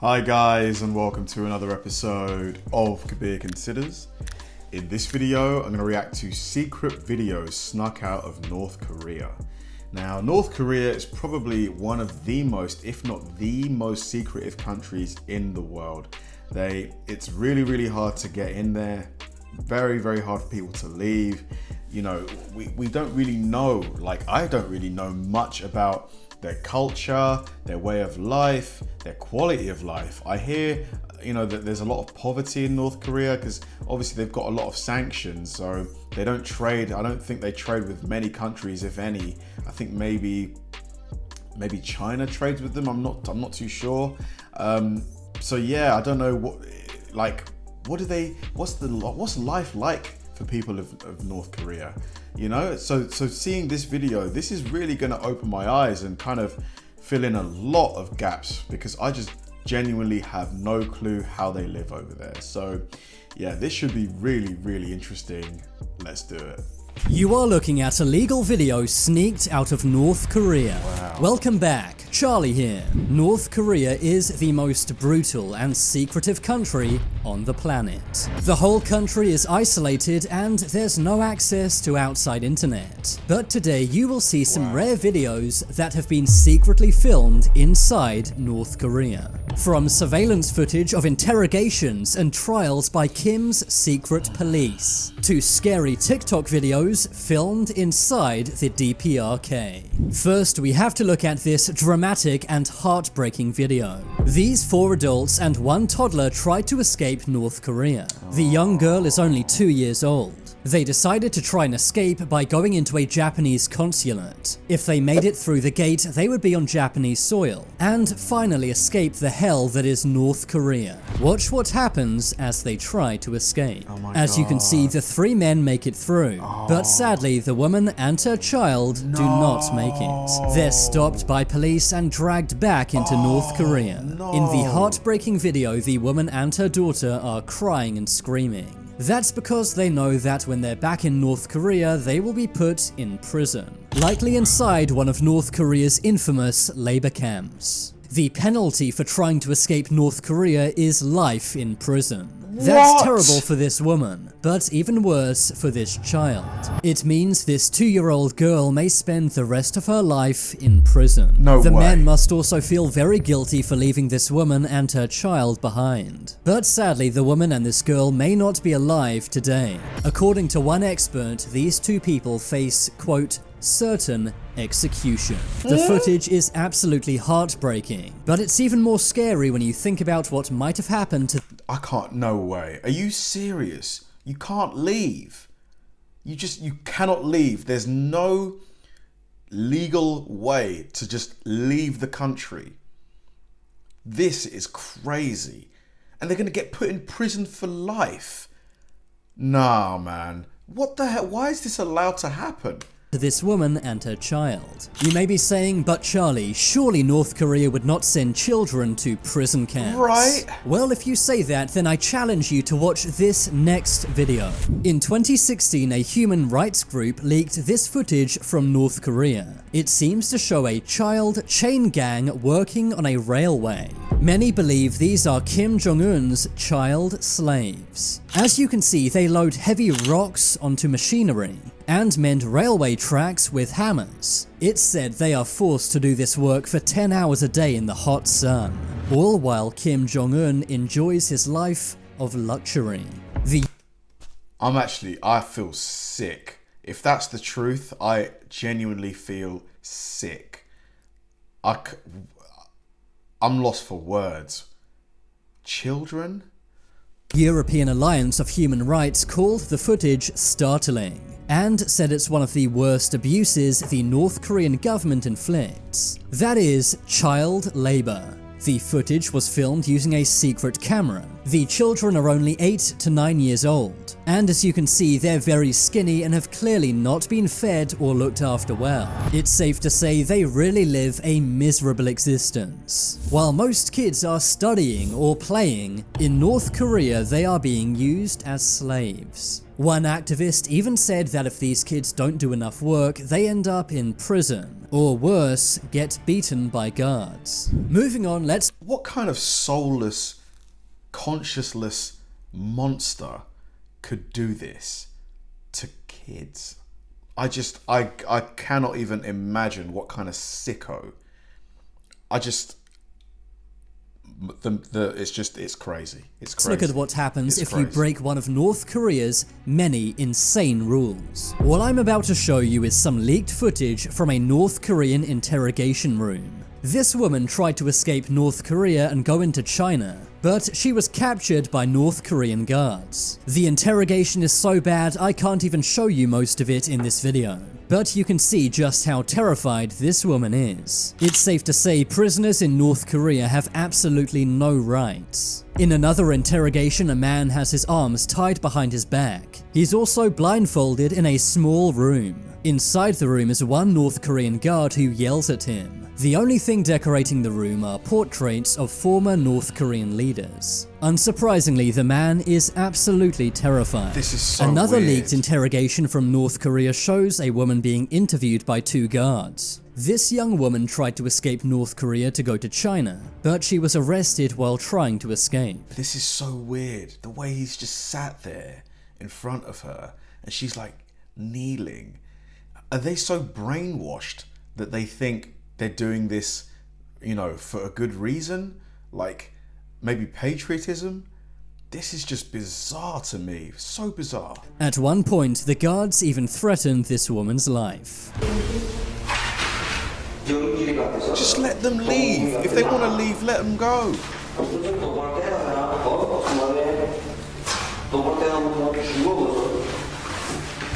Hi guys, and welcome to another episode of Kabir Considers. In this video, I'm going to react to secret videos snuck out of North Korea. Now, North Korea is probably one of the most, if not the most secretive countries in the world. It's really hard to get in there. Very hard for people to leave. You know, we don't really know, I don't really know much about their culture, their way of life, their quality of life. I hear, that there's a lot of poverty in North Korea because obviously they've got a lot of sanctions, so they don't trade. I don't think they trade with many countries, if any. I think maybe China trades with them. I'm not too sure. So yeah, I don't know what's life like for people of North Korea, so seeing this video, this is really going to open my eyes and kind of fill in a lot of gaps because I just genuinely have no clue how they live over there. So yeah, this should be really interesting. Let's do it. You are looking at a legal video sneaked out of North Korea. Wow. Welcome back, Charlie here. North Korea is the most brutal and secretive country on the planet. The whole country is isolated and there's no access to outside internet. But today you will see some rare videos that have been secretly filmed inside North Korea. From surveillance footage of interrogations and trials by Kim's secret police, to scary TikTok videos filmed inside the DPRK. First, we have to look at this dramatic and heartbreaking video. These 4 adults and 1 toddler tried to escape North Korea. The young girl is only 2 years old. They decided to try and escape by going into a Japanese consulate. If they made it through the gate, they would be on Japanese soil, and finally escape the hell that is North Korea. Watch what happens as they try to escape. As you can see, the 3 men make it through, but sadly the woman and her child do not make it. They're stopped by police and dragged back into North Korea. In the heartbreaking video, the woman and her daughter are crying and screaming. That's because they know that when they're back in North Korea, they will be put in prison, likely inside one of North Korea's infamous labor camps. The penalty for trying to escape North Korea is life in prison. That's terrible for this woman, but even worse for this child. It means this 2-year-old girl may spend the rest of her life in prison. The men must also feel very guilty for leaving this woman and her child behind. But sadly, the woman and this girl may not be alive today. According to one expert, these 2 people face, quote, certain execution. The footage is absolutely heartbreaking, but it's even more scary when you think about what might have happened to— no way. Are you serious? You can't leave. You cannot leave. There's no legal way to just leave the country. This is crazy. And they're going to get put in prison for life. Nah, man. What the hell? Why is this allowed to happen? To this woman and her child. You may be saying, but Charlie, surely North Korea would not send children to prison camps. Right? Well, if you say that, then I challenge you to watch this next video. In 2016, a human rights group leaked this footage from North Korea. It seems to show a child chain gang working on a railway. Many believe these are Kim Jong-un's child slaves. As you can see, they load heavy rocks onto machinery and mend railway tracks with hammers. It's said they are forced to do this work for 10 hours a day in the hot sun, all while Kim Jong-un enjoys his life of luxury. I feel sick. If that's the truth, I genuinely feel sick. I'm lost for words. Children? European Alliance of Human Rights called the footage startling and said it's one of the worst abuses the North Korean government inflicts. That is, child labor. The footage was filmed using a secret camera. The children are only 8 to 9 years old, and as you can see, they're very skinny and have clearly not been fed or looked after well. It's safe to say they really live a miserable existence. While most kids are studying or playing, in North Korea they are being used as slaves. One activist even said that if these kids don't do enough work, they end up in prison, or worse, get beaten by guards. Moving on, What kind of soulless, conscienceless monster could do this to kids? I cannot even imagine what kind of sicko. It's crazy. Let's look at what happens if you break one of North Korea's many insane rules. What I'm about to show you is some leaked footage from a North Korean interrogation room. This woman tried to escape North Korea and go into China, but she was captured by North Korean guards. The interrogation is so bad I can't even show you most of it in this video, but you can see just how terrified this woman is. It's safe to say prisoners in North Korea have absolutely no rights. In another interrogation, a man has his arms tied behind his back. He's also blindfolded in a small room. Inside the room is one North Korean guard who yells at him. The only thing decorating the room are portraits of former North Korean leaders. Unsurprisingly, the man is absolutely terrified. This is so Another weird. leaked interrogation from North Korea shows a woman being interviewed by 2 guards. This young woman tried to escape North Korea to go to China, but she was arrested while trying to escape. This is so weird. The way he's just sat there in front of her and she's like kneeling. Are they so brainwashed that they think they're doing this, for a good reason? Like maybe patriotism? This is just bizarre to me. So bizarre. At one point, the guards even threatened this woman's life. Just let them leave. If they want to leave, let them go.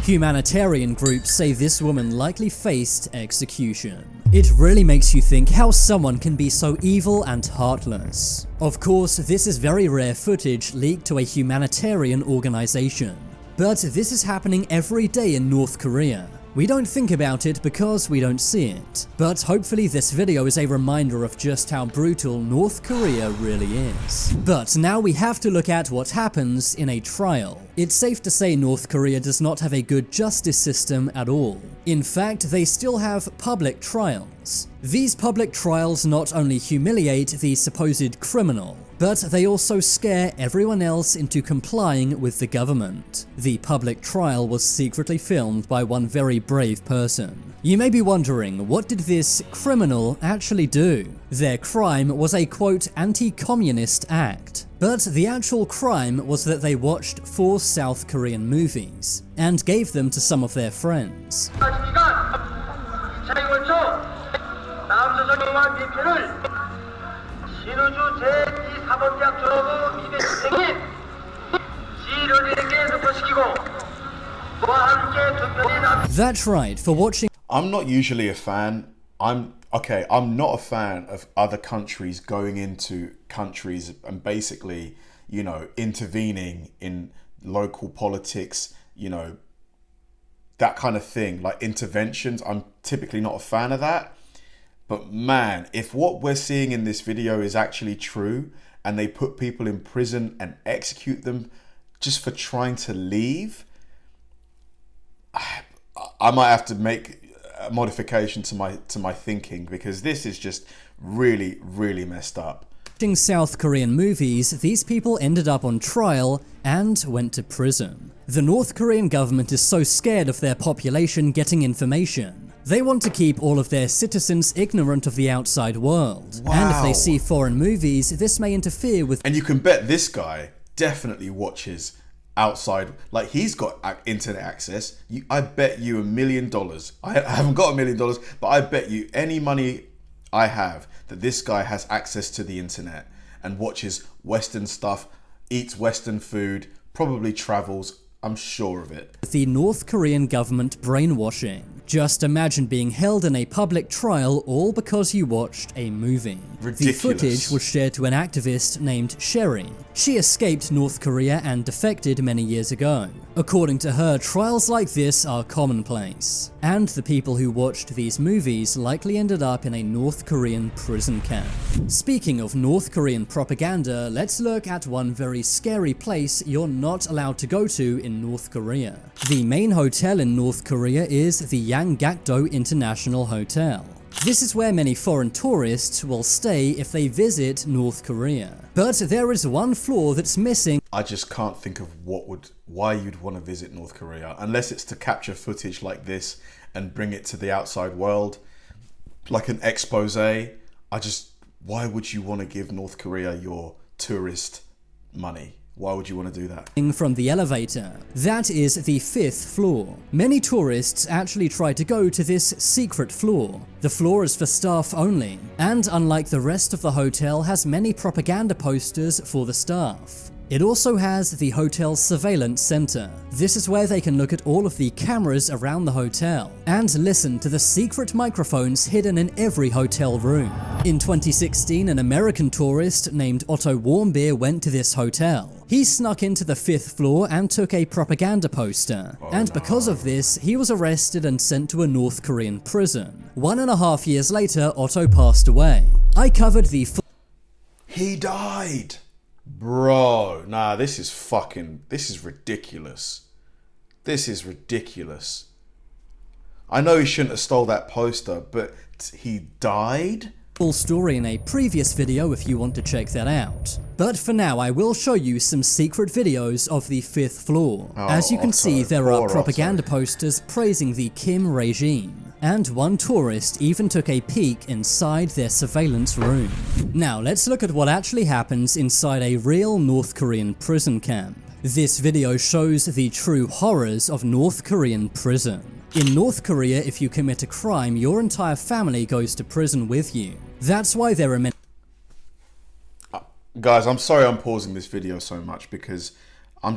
Humanitarian groups say this woman likely faced execution. It really makes you think how someone can be so evil and heartless. Of course, this is very rare footage leaked to a humanitarian organization. But this is happening every day in North Korea. We don't think about it because we don't see it, but hopefully this video is a reminder of just how brutal North Korea really is. But now we have to look at what happens in a trial. It's safe to say North Korea does not have a good justice system at all. In fact, they still have public trials. These public trials not only humiliate the supposed criminal, but they also scare everyone else into complying with the government. The public trial was secretly filmed by one very brave person. You may be wondering, what did this criminal actually do? Their crime was a quote anti-communist act. But the actual crime was that they watched 4 South Korean movies and gave them to some of their friends. That's right, for watching. I'm not usually a fan. I'm not a fan of other countries going into countries and basically, intervening in local politics, that kind of thing, like interventions. I'm typically not a fan of that. But man, if what we're seeing in this video is actually true and they put people in prison and execute them just for trying to leave, I might have to make a modification to my thinking, because this is just really, really messed up. Watching South Korean movies, these people ended up on trial and went to prison. The North Korean government is so scared of their population getting information. They want to keep all of their citizens ignorant of the outside world. Wow. And if they see foreign movies, this may interfere with. And you can bet this guy definitely watches outside, like he's got internet access. I bet you $1 million. I haven't got $1 million, but I bet you any money I have that this guy has access to the internet and watches Western stuff, eats Western food, probably travels. I'm sure of it. The North Korean government brainwashing. Just imagine being held in a public trial all because you watched a movie. Ridiculous. The footage was shared to an activist named Sherry. She escaped North Korea and defected many years ago. According to her, trials like this are commonplace, and the people who watched these movies likely ended up in a North Korean prison camp. Speaking of North Korean propaganda, let's look at one very scary place you're not allowed to go to in North Korea. The main hotel in North Korea is the Yanggakdo International Hotel. This is where many foreign tourists will stay if they visit North Korea. But there is one floor that's missing. I just can't think of why you'd want to visit North Korea, unless it's to capture footage like this and bring it to the outside world, like an expose. Why would you want to give North Korea your tourist money? Why would you want to do that? From the elevator. That is the 5th floor. Many tourists actually try to go to this secret floor. The floor is for staff only, and unlike the rest of the hotel, has many propaganda posters for the staff. It also has the hotel's surveillance center. This is where they can look at all of the cameras around the hotel and listen to the secret microphones hidden in every hotel room. In 2016, an American tourist named Otto Warmbier went to this hotel. He snuck into the 5th floor and took a propaganda poster. Because of this, he was arrested and sent to a North Korean prison. 1.5 years later, Otto passed away. I covered the He died! Bro, nah, this is ridiculous. This is ridiculous. I know he shouldn't have stole that poster, but he died? Full story in a previous video if you want to check that out. But for now, I will show you some secret videos of the 5th floor. As you can see, there are propaganda posters praising the Kim regime. And one tourist even took a peek inside their surveillance room. Now let's look at what actually happens inside a real North Korean prison camp. This video shows the true horrors of North Korean prison. In North Korea, if you commit a crime, your entire family goes to prison with you. That's why there are many... Guys, I'm sorry I'm pausing this video so much because I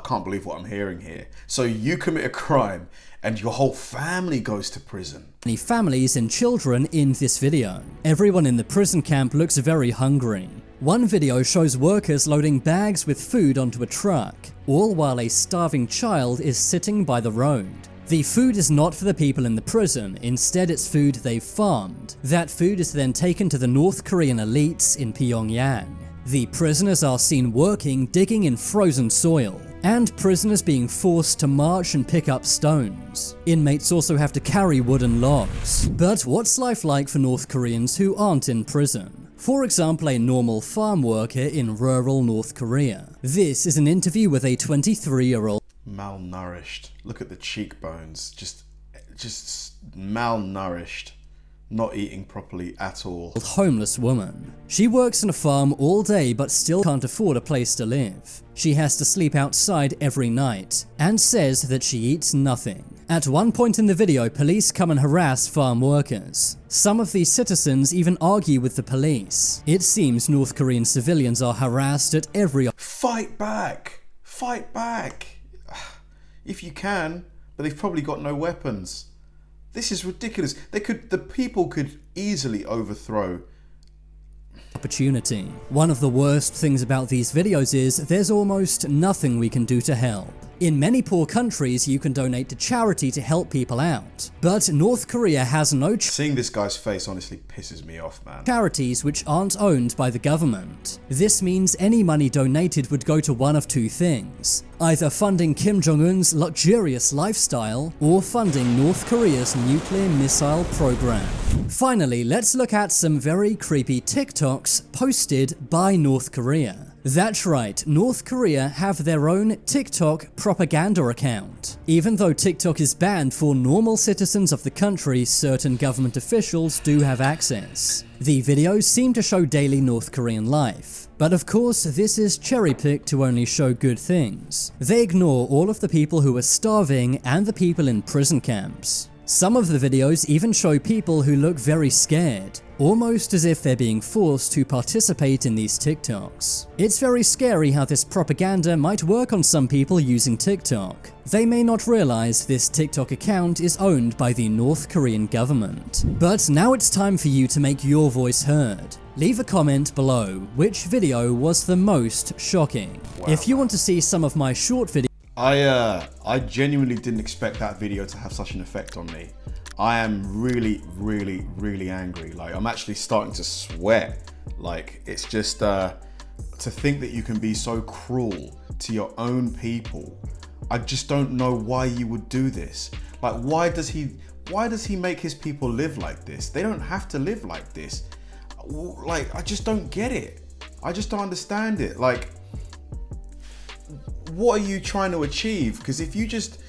can't believe what I'm hearing here. So you commit a crime and your whole family goes to prison. Many families and children in this video. Everyone in the prison camp looks very hungry. One video shows workers loading bags with food onto a truck, all while a starving child is sitting by the road. The food is not for the people in the prison, instead it's food they've farmed. That food is then taken to the North Korean elites in Pyongyang. The prisoners are seen working, digging in frozen soil, and prisoners being forced to march and pick up stones. Inmates also have to carry wooden logs. But what's life like for North Koreans who aren't in prison? For example, a normal farm worker in rural North Korea. This is an interview with a 23-year-old malnourished. Look at the cheekbones. Just malnourished. Not eating properly at all. Homeless woman. She works in a farm all day but still can't afford a place to live. She has to sleep outside every night and says that she eats nothing. At one point in the video, police come and harass farm workers. Some of these citizens even argue with the police. It seems North Korean civilians are harassed at every... Fight back! Fight back! If you can, but they've probably got no weapons. This is ridiculous. The people could easily overthrow. Opportunity. One of the worst things about these videos is there's almost nothing we can do to help. In many poor countries, you can donate to charity to help people out. But North Korea has no Seeing this guy's face honestly pisses me off, man. Charities which aren't owned by the government. This means any money donated would go to one of two things. Either funding Kim Jong-un's luxurious lifestyle, or funding North Korea's nuclear missile program. Finally, let's look at some very creepy TikToks posted by North Korea. That's right, North Korea have their own TikTok propaganda account. Even though TikTok is banned for normal citizens of the country, certain government officials do have access. The videos seem to show daily North Korean life. But of course, this is cherry-picked to only show good things. They ignore all of the people who are starving and the people in prison camps. Some of the videos even show people who look very scared, almost as if they're being forced to participate in these TikToks. It's very scary how this propaganda might work on some people using TikTok. They may not realize this TikTok account is owned by the North Korean government. But now it's time for you to make your voice heard. Leave a comment below which video was the most shocking. Wow. If you want to see some of my short videos, I genuinely didn't expect that video to have such an effect on me. I am really, really, really angry. Like, I'm actually starting to sweat. Like, it's just to think that you can be so cruel to your own people. I just don't know why you would do this. Like, why does he make his people live like this? They don't have to live like this. Like, I just don't get it. I just don't understand it. Like, what are you trying to achieve? Because if you just,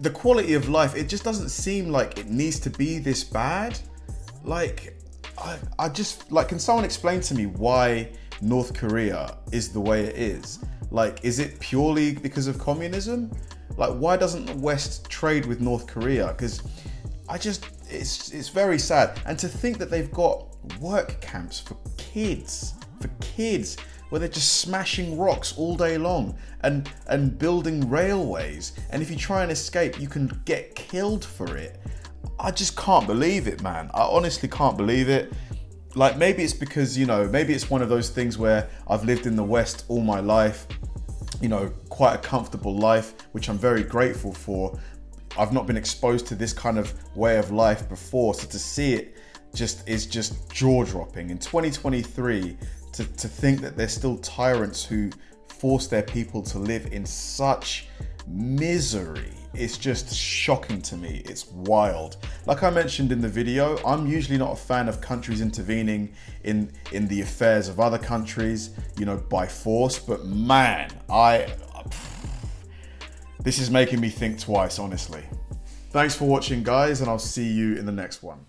the quality of life, it just doesn't seem like it needs to be this bad. Like, I just, like, can someone explain to me why North Korea is the way it is? Like, is it purely because of communism? Like, why doesn't the West trade with North Korea? Because it's very sad. And to think that they've got work camps for kids, where they're just smashing rocks all day long and building railways. And if you try and escape, you can get killed for it. I just can't believe it, man. I honestly can't believe it. Like, maybe it's because, you know, maybe it's one of those things where I've lived in the West all my life, you know, quite a comfortable life, which I'm very grateful for. I've not been exposed to this kind of way of life before. So to see it is just jaw-dropping. In 2023, to think that there's still tyrants who force their people to live in such misery, it's just shocking to me. It's wild. Like I mentioned in the video, I'm usually not a fan of countries intervening in the affairs of other countries, you know, by force, but man, this is making me think twice, honestly. Thanks for watching, guys, and I'll see you in the next one.